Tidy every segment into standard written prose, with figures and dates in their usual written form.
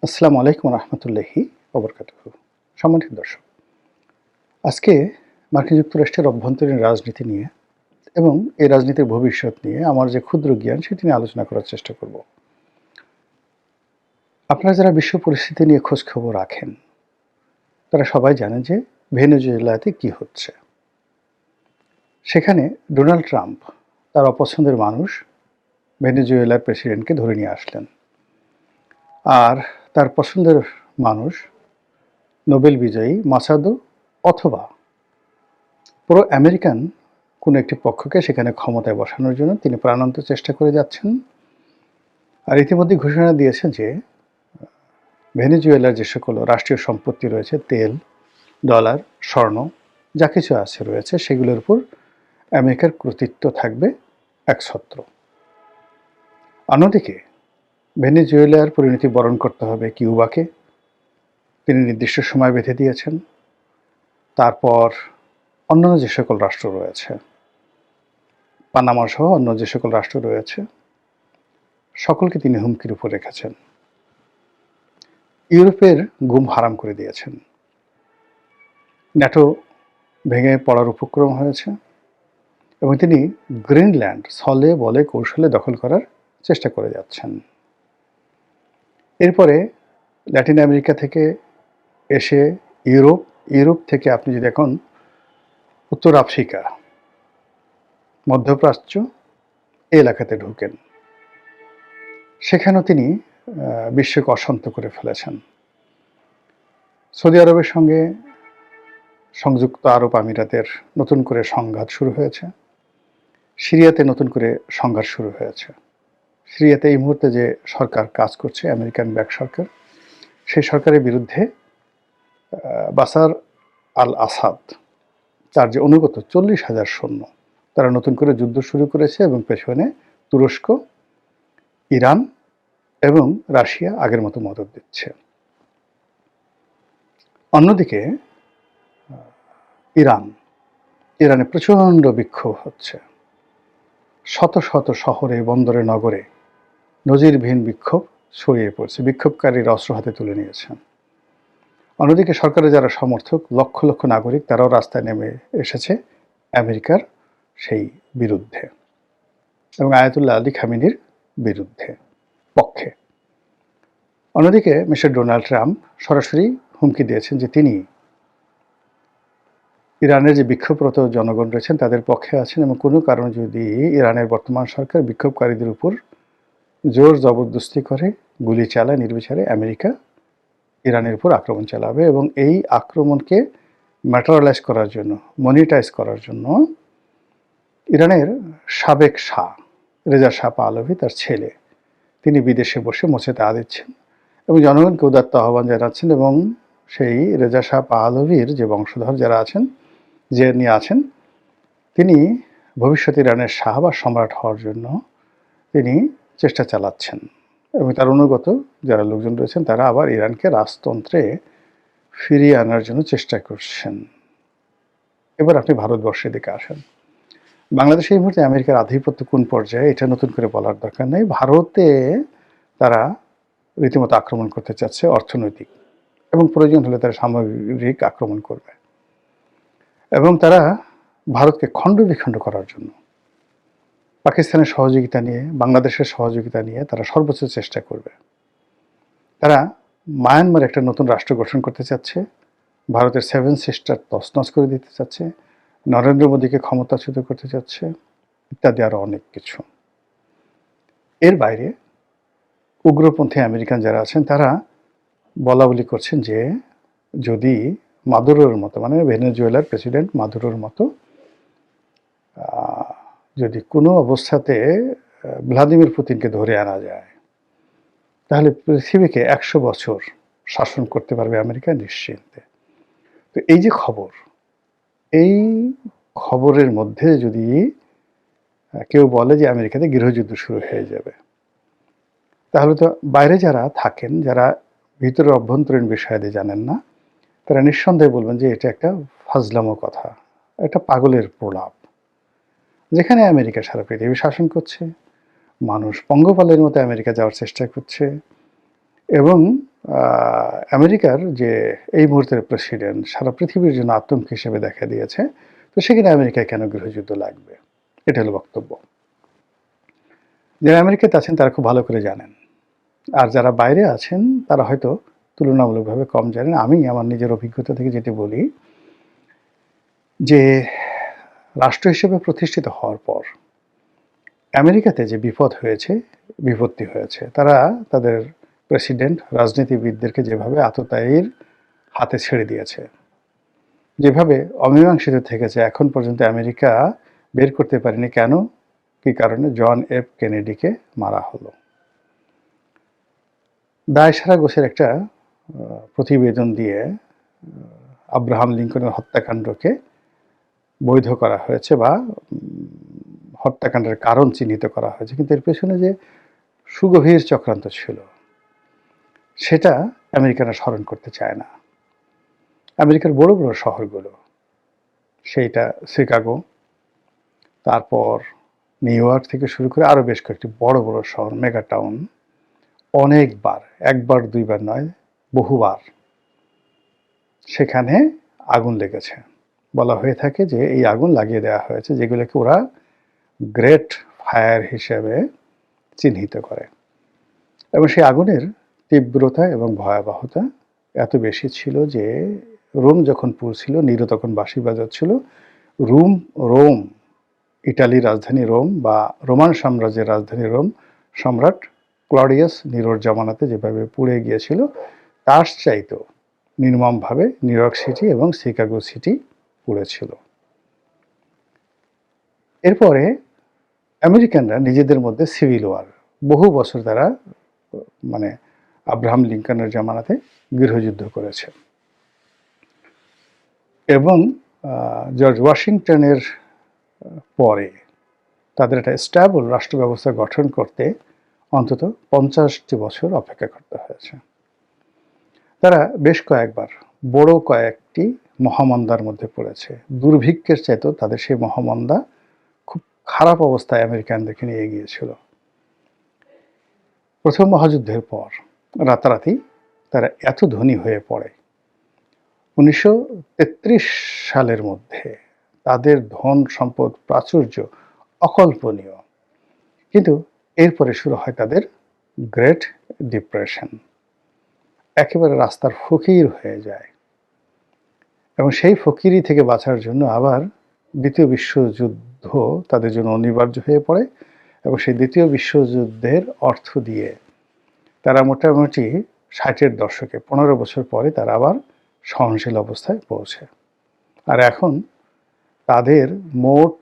আসসালামু আলাইকুম রহমতুল্লাহি ওবরকাতুহু। সম্মানিত দর্শক, আজকে মার্কিন যুক্তরাষ্ট্রের অভ্যন্তরীণ রাজনীতি নিয়ে এবং এই রাজনীতির ভবিষ্যৎ নিয়ে আমার যে ক্ষুদ্র জ্ঞান সেটি নিয়ে আলোচনা করার চেষ্টা করব। আপনারা যারা বিশ্ব পরিস্থিতি নিয়ে খোঁজ খবর রাখেন তারা সবাই জানেন যে ভেনেজুয়েলাতে কি হচ্ছে। সেখানে ডোনাল্ড ট্রাম্প তার অপছন্দের মানুষ ভেনেজুয়েলার প্রেসিডেন্টকে ধরে নিয়ে আসলেন, আর তার পছন্দের মানুষ নোবেল বিজয়ী মাসাদো অথবা পুরো আমেরিকান কোনো একটি পক্ষকে সেখানে ক্ষমতায় বসানোর জন্য তিনি প্রাণান্ত চেষ্টা করে যাচ্ছেন। আর ইতিমধ্যে ঘোষণা দিয়েছেন যে ভেনেজুয়েলার যে সকল রাষ্ট্রীয় সম্পত্তি রয়েছে, তেল, ডলার, স্বর্ণ যা কিছু আছে রয়েছে, সেগুলোর উপর আমেরিকার কর্তৃত্ব থাকবে একছত্র। অন্যদিকে ভেনেজুয়েলার পরিণতি বরণ করতে হবে কিউবাকে, তিনি নির্দিষ্ট সময় বেঁধে দিয়েছেন। তারপর অন্যান্য যে সকল রাষ্ট্র রয়েছে, পানামা সহ অন্য যে সকল রাষ্ট্র রয়েছে, সকলকে তিনি হুমকির উপর রেখেছেন। ইউরোপের ঘুম হারাম করে দিয়েছেন। ন্যাটো ভেঙে পড়ার উপক্রম হয়েছে এবং তিনি গ্রিনল্যান্ড ছলে বলে কৌশলে দখল করার চেষ্টা করে যাচ্ছেন। এরপরে ল্যাটিন আমেরিকা থেকে এসে ইউরোপ থেকে আপনি যদি এখন উত্তর আফ্রিকা, মধ্যপ্রাচ্য এই এলাকাতে ঢুকেন, সেখানেও তিনি বিশ্বকে অশান্ত করে ফেলেছেন। সৌদি আরবের সঙ্গে সংযুক্ত আরব আমিরাতের নতুন করে সংঘাত শুরু হয়েছে। সিরিয়াতে নতুন করে সংঘাত শুরু হয়েছে। সিরিয়াতে এই মুহূর্তে যে সরকার কাজ করছে, আমেরিকান ব্যাক সরকার, সেই সরকারের বিরুদ্ধে বাশার আল আসাদ, তার যে অনুগত 40,000 সৈন্য, তারা নতুন করে যুদ্ধ শুরু করেছে এবং পেছনে তুরস্ক, ইরান এবং রাশিয়া আগের মতো মদদ দিচ্ছে। অন্যদিকে ইরানে প্রচণ্ড বিক্ষোভ হচ্ছে। শত শত শহরে, বন্দরে, নগরে নজিরবিহীন বিক্ষোভ ছড়িয়ে পড়ছে। বিক্ষোভকারীরা অস্ত্র হাতে তুলে নিয়েছেন। অন্যদিকে সরকারের যারা সমর্থক, লক্ষ লক্ষ নাগরিক, তারাও রাস্তায় নেমে এসেছে আমেরিকার সেই বিরুদ্ধে এবং আয়াতুল্লাহ আলী খামেনির পক্ষে। অন্যদিকে মিস্টার ডোনাল্ড ট্রাম্প সরাসরি হুমকি দিয়েছেন যে তিনি ইরানের যে বিক্ষোভরত জনগণ রয়েছেন তাদের পক্ষে আছেন এবং কোনো কারণে যদি ইরানের বর্তমান সরকার বিক্ষোভকারীদের উপর জোর জবরদস্তি করে, গুলি চালায়, নির্বিচারে আমেরিকা ইরানের উপর আক্রমণ চালাবে এবং এই আক্রমণকে ম্যাটেরিয়ালাইজ করার জন্য, মনিটাইজ করার জন্য ইরানের সাবেক শাহ রেজা শাহ পাহলভি, তার ছেলে, তিনি বিদেশে বসে মোচে তা দিচ্ছেন এবং জনগণকে উদাত্ত আহ্বান জানাচ্ছেন এবং সেই রেজা শাহ পাহলভির যে বংশধর যারা আছেন, যে নিয়ে আছেন, তিনি ভবিষ্যতে ইরানের শাহ বা সম্রাট হওয়ার জন্য তিনি চেষ্টা চালাচ্ছেন এবং তার অনুগত যারা লোকজন রয়েছেন তারা আবার ইরানকে রাজতন্ত্রে ফিরিয়ে আনার জন্য চেষ্টা করছেন। এবার আপনি ভারতবর্ষের দিকে আসেন। বাংলাদেশে এই মুহূর্তে আমেরিকার আধিপত্য কোন পর্যায়ে এটা নতুন করে বলার দরকার নেই। ভারতে তারা রীতিমতো আক্রমণ করতে চাচ্ছে, অর্থনৈতিক এবং প্রয়োজন হলে তারা সামরিক আক্রমণ করবে এবং তারা ভারতকে খণ্ড বিখণ্ড করার জন্য পাকিস্তানের সহযোগিতা নিয়ে, বাংলাদেশের সহযোগিতা নিয়ে তারা সর্বোচ্চ চেষ্টা করবে। তারা মায়ানমার একটা নতুন রাষ্ট্র গঠন করতে চাচ্ছে, ভারতের 7 সিস্টার তছনছ করে দিতে চাচ্ছে, নরেন্দ্র মোদীকে ক্ষমতাচ্যুত করতে চাচ্ছে, ইত্যাদি আরও অনেক কিছু। এর বাইরে উগ্রপন্থী আমেরিকান যারা আছেন তারা বলা বলি করছেন যে যদি মাদুরোর মতো, মানে ভেনেজুয়েলার প্রেসিডেন্ট মাদুরোর মতো যদি কোনো অবস্থাতে ভ্লাদিমির পুতিনকে ধরে আনা যায়, তাহলে পৃথিবীকে 100 বছর শাসন করতে পারবে আমেরিকা নিশ্চিন্তে। তো এই যে খবর, এই খবরের মধ্যে যদি কেউ বলে যে আমেরিকাতে গৃহযুদ্ধ শুরু হয়ে যাবে, তাহলে তো বাইরে যারা থাকেন, যারা ভিতরের অভ্যন্তরীণ বিষয়াদি জানেন না, তারা নিঃসন্দেহে বলবেন যে এটা একটা ফাজলামো কথা, একটা পাগলের প্রলাপ। যেখানে আমেরিকা সারা পৃথিবী শাসন করছে, মানুষ পঙ্গপালের মতো আমেরিকা যাওয়ার চেষ্টা করছে এবং আমেরিকার যে এই মুহূর্তের প্রেসিডেন্ট সারা পৃথিবীর জন্য আতঙ্ক হিসেবে দেখা দিয়েছে, তো সেখানে আমেরিকায় কেন গৃহযুদ্ধ লাগবে? এটা হলো বক্তব্য। যারা আমেরিকাতে আছেন তারা খুব ভালো করে জানেন, আর যারা বাইরে আছেন তারা হয়তো তুলনামূলকভাবে কম জানেন। আমি আমার নিজের অভিজ্ঞতা থেকে যেটি বলি, যে রাষ্ট্র হিসেবে প্রতিষ্ঠিত হওয়ার পর আমেরিকাতে যে বিপদ হয়েছে, বিপত্তি হয়েছে, তারা তাদের প্রেসিডেন্ট রাজনীতিবিদদেরকে যেভাবে আততায়ীর হাতে ছেড়ে দিয়েছে, যেভাবে অমীমাংসিত থেকেছে, এখন পর্যন্ত আমেরিকা বের করতে পারেনি কেন, কি কারণে জন এফ কেনেডিকে মারা হলো। দায়সারা গোছের একটা প্রতিবেদন দিয়ে আব্রাহাম লিঙ্কনের হত্যাকাণ্ডকে বৈধ করা হয়েছে বা হত্যাকাণ্ডের কারণ চিহ্নিত করা হয়েছে, কিন্তু এর পেছনে যে সুগভীর চক্রান্ত ছিল সেটা আমেরিকানরা স্মরণ করতে চায় না। আমেরিকার বড় বড় শহরগুলো, সেইটা শিকাগো, তারপর নিউ ইয়র্ক থেকে শুরু করে আরও বেশ কয়েকটি বড় বড় শহর, মেগা টাউন, অনেকবার, একবার দুইবার নয়, বহুবার সেখানে আগুন লেগেছে। বলা হয়ে থাকে যে এই আগুন লাগিয়ে দেওয়া হয়েছে, যেগুলোকে ওরা গ্রেট ফায়ার হিসেবে চিহ্নিত করে। এবং সেই আগুনের তীব্রতা এবং ভয়াবহতা এত বেশি ছিল যে রোম যখন পুড়ছিল, নিরো তখন বাঁশি বাজাচ্ছিল। রোম, ইটালির রাজধানী রোম বা রোমান সাম্রাজ্যের রাজধানী রোম, সম্রাট ক্লডিয়াস নিরোর জামানাতে যেভাবে পুড়ে গিয়েছিল, তার চাইতেও নির্মমভাবে নিউ ইয়র্ক সিটি এবং শিকাগো সিটি পুড়েছিল। এরপরে আমেরিকানরা নিজেদের মধ্যে সিভিল ওয়ার, বহু বছর তারা মানে আব্রাহাম লিঙ্কনের জামানাতে গৃহযুদ্ধ করেছে। এবং জর্জ ওয়াশিংটনের পরে তাদের একটা স্ট্যাবল রাষ্ট্র ব্যবস্থা গঠন করতে অন্তত 50টি বছর অপেক্ষা করতে হয়েছে। তারা বেশ কয়েকবার বড় কয়েকটি মহামন্দার মধ্যে পড়েছে। দুর্ভিক্ষের চাইতেও তাদের সেই মহামন্দা খুব খারাপ অবস্থায় আমেরিকানদেরকে নিয়ে গিয়েছিল। প্রথম মহাযুদ্ধের পর রাতারাতি তারা এত ধনী হয়ে পড়ে, 1933 সালের মধ্যে তাদের ধন সম্পদ প্রাচুর্য অকল্পনীয়। কিন্তু এরপরে শুরু হয় তাদের গ্রেট ডিপ্রেশন, একেবারে রাস্তার ফকির হয়ে যায়। এবং সেই ফকিরি থেকে বাঁচার জন্য আবার দ্বিতীয় বিশ্বযুদ্ধ তাদের জন্য অনিবার্য হয়ে পড়ে। এবং সেই দ্বিতীয় বিশ্বযুদ্ধের অর্থ দিয়ে তারা মোটামুটি 60-এর দশকে 15 বছর পরে তারা আবার সহনশীল অবস্থায় পৌঁছে। আর এখন তাদের মোট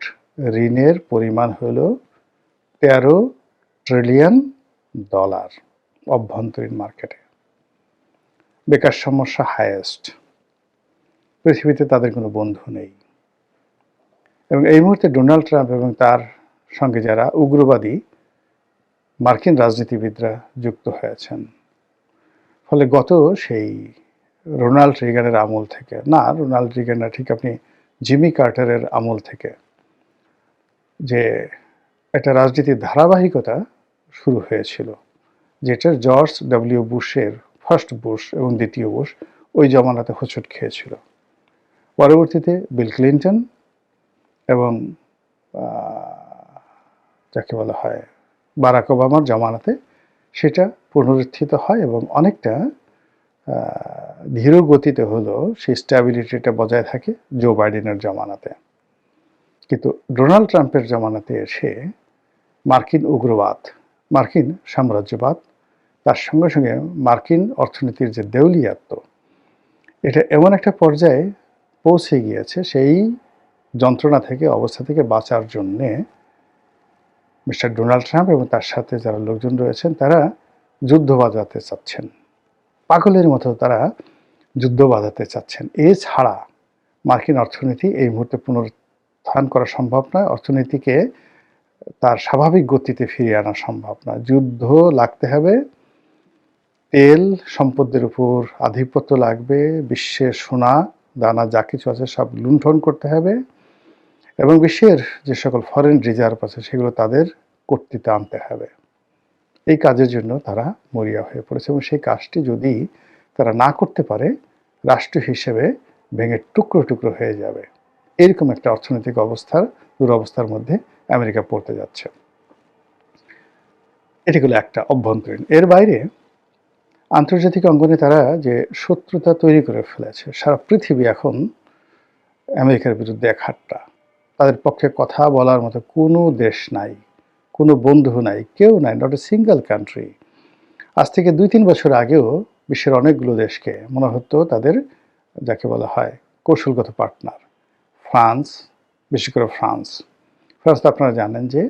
ঋণের পরিমাণ হল $13 ট্রিলিয়ন অভ্যন্তরীণ মার্কেটে। বেকার সমস্যা হাইয়েস্ট, পৃথিবীতে তাদের কোনো বন্ধু নেই। এবং এই মুহূর্তে ডোনাল্ড ট্রাম্প এবং তার সঙ্গে যারা উগ্রবাদী মার্কিন রাজনীতিবিদরা যুক্ত হয়েছেন, ফলে গত সেই রোনাল্ড রিগানের আমল থেকে, না রোনাল্ড রিগান না, ঠিক আপনি জিমি কার্টারের আমল থেকে যে একটা রাজনীতির ধারাবাহিকতা শুরু হয়েছিল, যেটা জর্জ ডব্লিউ বুশের ফার্স্ট বুশ এবং দ্বিতীয় বুশ ওই জমানাতে হোঁচট খেয়েছিল। পরবর্তীতে বিল ক্লিন্টন এবং যাকে বলা হয় বারাক ওবামার জমানাতে সেটা পুনরুত্থিত হয় এবং অনেকটা ধীর গতিতে হলেও সেই স্ট্যাবিলিটিটা বজায় থাকে জো বাইডেনের জমানাতে। কিন্তু ডোনাল্ড ট্রাম্পের জমানাতে এসে মার্কিন উগ্রবাদ, মার্কিন সাম্রাজ্যবাদ, তার সঙ্গে সঙ্গে মার্কিন অর্থনীতির যে দেউলিয়াত্ব, এটা এমন একটা পর্যায়ে পৌঁছে গিয়েছে, সেই যন্ত্রণা থেকে, অবস্থা থেকে বাঁচার জন্যে মিস্টার ডোনাল্ড ট্রাম্প এবং তার সাথে যারা লোকজন রয়েছেন তারা যুদ্ধ বাজাতে চাচ্ছেন, পাগলের মতো তারা যুদ্ধ বাজাতে চাচ্ছেন। এছাড়া মার্কিন অর্থনীতি এই মুহূর্তে পুনরুত্থান করা সম্ভব নয়, অর্থনীতিকে তার স্বাভাবিক গতিতে ফিরিয়ে আনা সম্ভব নয়। যুদ্ধ লাগতে হবে, তেল সম্পদের উপর আধিপত্য লাগবে, বিশ্বের সোনা দানা যা কিছু আছে সব লুণ্ঠন করতে হবে এবং বিশ্বের যে সকল ফরেন রিজার্ভ আছে সেগুলো তাদের কর্তৃত্বে আনতে হবে। এই কাজের জন্য তারা মরিয়া হয়ে পড়েছে এবং সেই কাজটি যদি তারা না করতে পারে রাষ্ট্র হিসেবে ভেঙে টুকরো টুকরো হয়ে যাবে। এরকম একটা অর্থনৈতিক দুরবস্থার মধ্যে আমেরিকা পড়তে যাচ্ছে। এটি হলো একটা অভ্যন্তরীণ। এর বাইরে আন্তর্জাতিক অঙ্গনে তারা যে শত্রুতা তৈরি করে ফেলেছে, সারা পৃথিবী এখন আমেরিকার বিরুদ্ধে একহাট্টা। তাদের পক্ষে কথা বলার মতো কোনো দেশ নাই, কোনো বন্ধু নাই, কেউ নাই, নট এ সিঙ্গেল কান্ট্রি। আজ থেকে 2-3 বছর আগেও বিশ্বের অনেকগুলো দেশকে মনে হতো তাদের, যাকে বলা হয় কৌশলগত পার্টনার। ফ্রান্স, বিশেষ করে ফ্রান্স তো আপনারা জানেন যে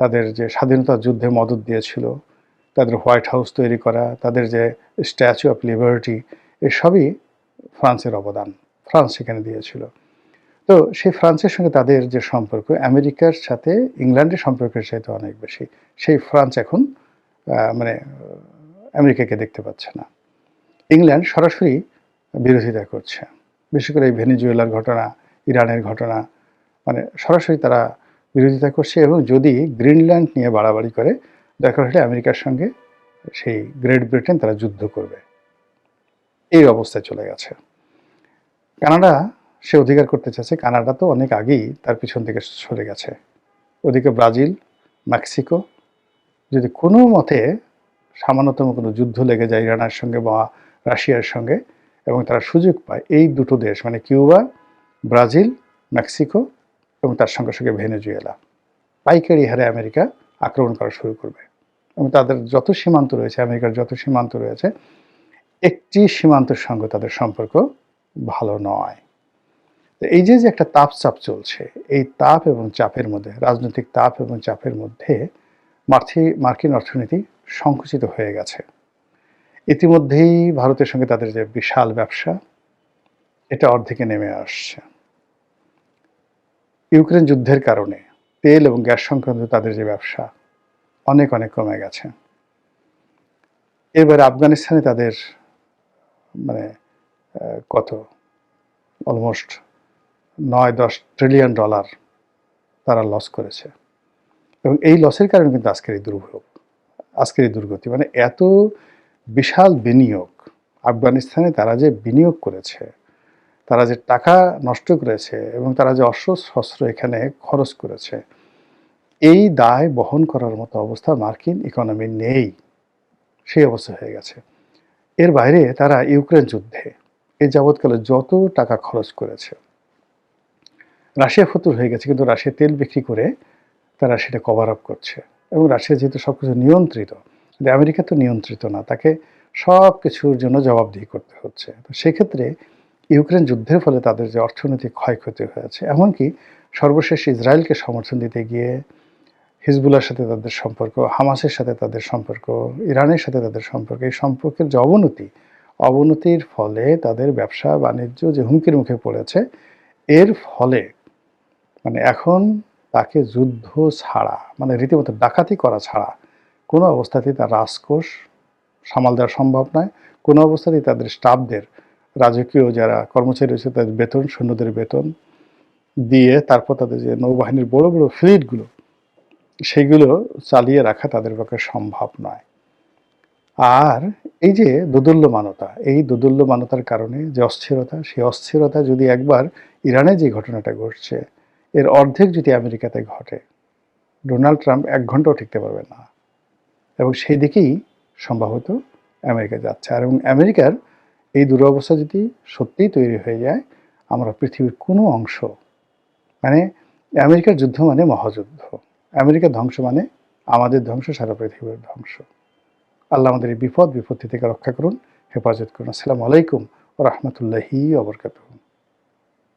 তাদের যে স্বাধীনতা যুদ্ধে মদত দিয়েছিল, তাদের হোয়াইট হাউস তৈরি করা, তাদের যে স্ট্যাচু অফ লিবার্টি, এসবই ফ্রান্সের অবদান। ফ্রান্স সেখানে দিয়েছিল। তো সেই ফ্রান্সের সঙ্গে তাদের যে সম্পর্ক আমেরিকার সাথে ইংল্যান্ডের সম্পর্কের চাইতে অনেক বেশি। সেই ফ্রান্স এখন মানে আমেরিকাকে দেখতে পাচ্ছে না। ইংল্যান্ড সরাসরি বিরোধিতা করছে, বিশেষ করে এই ভেনেজুয়েলার ঘটনা, ইরানের ঘটনা, মানে সরাসরি তারা বিরোধিতা করছে। এবং যদি গ্রিনল্যান্ড নিয়ে বাড়াবাড়ি করে, দরকার হলে আমেরিকার সঙ্গে সেই গ্রেট ব্রিটেন তারা যুদ্ধ করবে, এই অবস্থায় চলে গেছে। কানাডা সে অধিকার করতে চাচ্ছে। কানাডা তো অনেক আগেই তার পিছন থেকে সরে গেছে। ওদিকে ব্রাজিল, মেক্সিকো, যদি কোনো মতে সামান্যতম কোনো যুদ্ধ লেগে যায় ইরানের সঙ্গে বা রাশিয়ার সঙ্গে এবং তারা সুযোগ পায়, এই দুটো দেশ মানে কিউবা, ব্রাজিল, মেক্সিকো এবং তার সঙ্গে সঙ্গে ভেনেজুয়েলা, পাইকারি হারে আমেরিকা আক্রমণ করা শুরু করবে। এবং তাদের যত সীমান্ত রয়েছে, আমেরিকার যত সীমান্ত রয়েছে, একটি সীমান্তের সঙ্গে তাদের সম্পর্ক ভালো নয়। এই যে একটা তাপচাপ চলছে, এই তাপ এবং চাপের মধ্যে, রাজনৈতিক তাপ এবং চাপের মধ্যে মার্কিন অর্থনীতি সংকুচিত হয়ে গেছে। ইতিমধ্যেই ভারতের সঙ্গে তাদের যে বিশাল ব্যবসা, এটা অর্ধেকে নেমে আসছে। ইউক্রেন যুদ্ধের কারণে তেল এবং গ্যাস সংক্রান্ত তাদের যে ব্যবসা অনেক অনেক কমে গেছে। এবার আফগানিস্তানে তাদের মানে কত অলমোস্ট $9-10 ট্রিলিয়ন তারা লস করেছে। এবং এই লসের কারণে কিন্তু আজকের এই দুর্ভোগ, আজকের এই দুর্গতি, মানে এত বিশাল বিনিয়োগ আফগানিস্তানে তারা যে বিনিয়োগ করেছে, তারা যে টাকা নষ্ট করেছে এবং তারা যে অস্ত্র এখানে খরচ করেছে, এই দায় বহন করার মতো অবস্থা মার্কিন ইকোনমি নেই, সেই অবস্থা হয়ে গেছে। এর বাইরে তারা ইউক্রেন যুদ্ধে এই যাবৎকালে যত টাকা খরচ করেছে, রাশিয়া ফতুর হয়ে গেছে, কিন্তু রাশিয়া তেল বিক্রি করে তারা সেটা কভার আপ করছে। এবং রাশিয়া যেহেতু সব কিছু নিয়ন্ত্রিত, কিন্তু আমেরিকা তো নিয়ন্ত্রিত না, তাকে সব কিছুর জন্য জবাবদিহি করতে হচ্ছে। তো সেক্ষেত্রে ইউক্রেন যুদ্ধের ফলে তাদের যে অর্থনৈতিক ক্ষয়ক্ষতি হয়েছে, এমনকি সর্বশেষ ইসরায়েলকে সমর্থন দিতে গিয়ে হিজবুল্লাহর সাথে তাদের সম্পর্ক, হামাসের সাথে তাদের সম্পর্ক, ইরানের সাথে তাদের সম্পর্ক, এই সম্পর্কের যে অবনতির ফলে তাদের ব্যবসা বাণিজ্য যে হুমকির মুখে পড়েছে, এর ফলে মানে এখন তাকে যুদ্ধ ছাড়া, মানে রীতিমতো ডাকাতি করা ছাড়া কোনো অবস্থাতেই তার রাজকোষ সামাল দেওয়া সম্ভব নয়। কোনো অবস্থাতেই তাদের স্টাফদের, রাজকীয় যারা কর্মচারী রয়েছে তাদের বেতন, সৈন্যদের বেতন দিয়ে তারপর তাদের যে নৌবাহিনীর বড় বড় ফ্লিটগুলো, সেগুলো চালিয়ে রাখা তাদের পক্ষে সম্ভব নয়। আর এই যে দোদুল্যমানতা, এই দোদুল্যমানতার কারণে যে অস্থিরতা, সেই অস্থিরতা যদি একবার ইরানে যে ঘটনাটা ঘটছে এর অর্ধেক যদি আমেরিকাতে ঘটে, ডোনাল্ড ট্রাম্প 1 ঘন্টাও টিকতে পারবে না। এবং সেই দিকেই সম্ভবত আমেরিকা যাচ্ছে। আর এবং আমেরিকার এই দুরবস্থা যদি সত্যিই তৈরি হয়ে যায়, আমরা পৃথিবীর কোনো অংশ, মানে আমেরিকার যুদ্ধ মানে মহাযুদ্ধ, আমেরিকার ধ্বংস মানে আমাদের ধ্বংস, সারা পৃথিবীর ধ্বংস। আল্লাহ আমাদের এই বিপত্তি থেকে রক্ষা করুন, হেফাজত করুন। আসসালামু আলাইকুম ওয়া রাহমাতুল্লাহি ওয়া বারাকাতুহু।